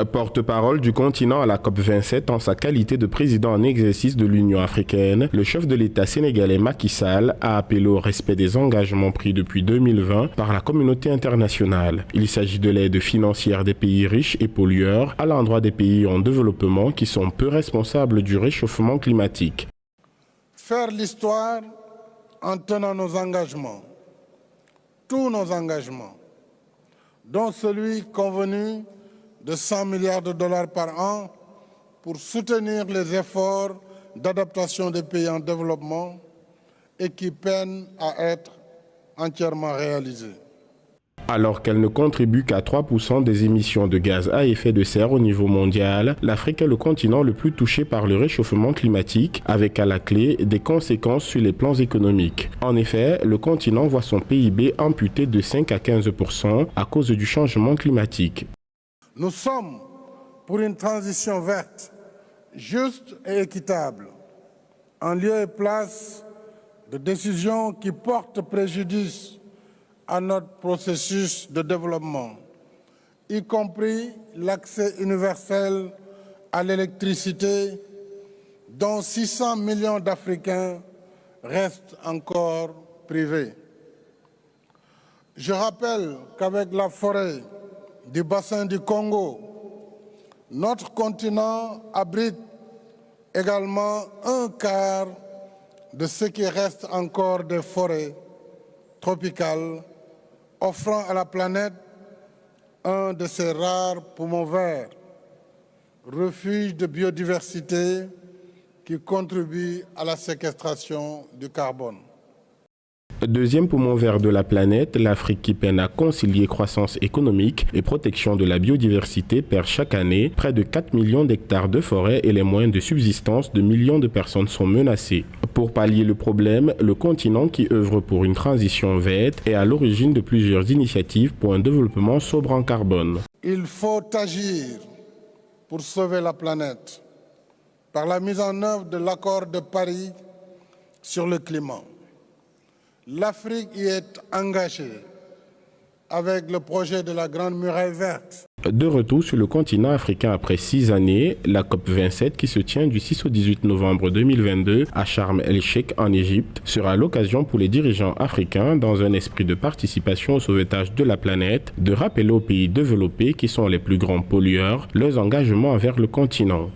Porte-parole du continent à la COP27 en sa qualité de président en exercice de l'Union africaine, le chef de l'État sénégalais Macky Sall a appelé au respect des engagements pris depuis 2020 par la communauté internationale. Il s'agit de l'aide financière des pays riches et pollueurs à l'endroit des pays en développement qui sont peu responsables du réchauffement climatique. Faire l'histoire en tenant nos engagements, tous nos engagements, dont celui convenu de 100 milliards de dollars par an pour soutenir les efforts d'adaptation des pays en développement et qui peinent à être entièrement réalisés. Alors qu'elle ne contribue qu'à 3% des émissions de gaz à effet de serre au niveau mondial, l'Afrique est le continent le plus touché par le réchauffement climatique, avec à la clé des conséquences sur les plans économiques. En effet, le continent voit son PIB amputé de 5 à 15% à cause du changement climatique. Nous sommes pour une transition verte, juste et équitable, en lieu et place de décisions qui portent préjudice à notre processus de développement, y compris l'accès universel à l'électricité, dont 600 millions d'Africains restent encore privés. Je rappelle qu'avec la forêt du bassin du Congo, notre continent abrite également un quart de ce qui reste encore des forêts tropicales, offrant à la planète un de ses rares poumons verts, refuge de biodiversité qui contribue à la séquestration du carbone. Deuxième poumon vert de la planète, l'Afrique qui peine à concilier croissance économique et protection de la biodiversité perd chaque année près de 4 millions d'hectares de forêt et les moyens de subsistance de millions de personnes sont menacés. Pour pallier le problème, le continent qui œuvre pour une transition verte est à l'origine de plusieurs initiatives pour un développement sobre en carbone. Il faut agir pour sauver la planète par la mise en œuvre de l'accord de Paris sur le climat. L'Afrique y est engagée avec le projet de la Grande Muraille Verte. De retour sur le continent africain après 6 années, la COP27 qui se tient du 6 au 18 novembre 2022 à Sharm el-Sheikh en Égypte sera l'occasion pour les dirigeants africains, dans un esprit de participation au sauvetage de la planète, de rappeler aux pays développés qui sont les plus grands pollueurs leurs engagements envers le continent.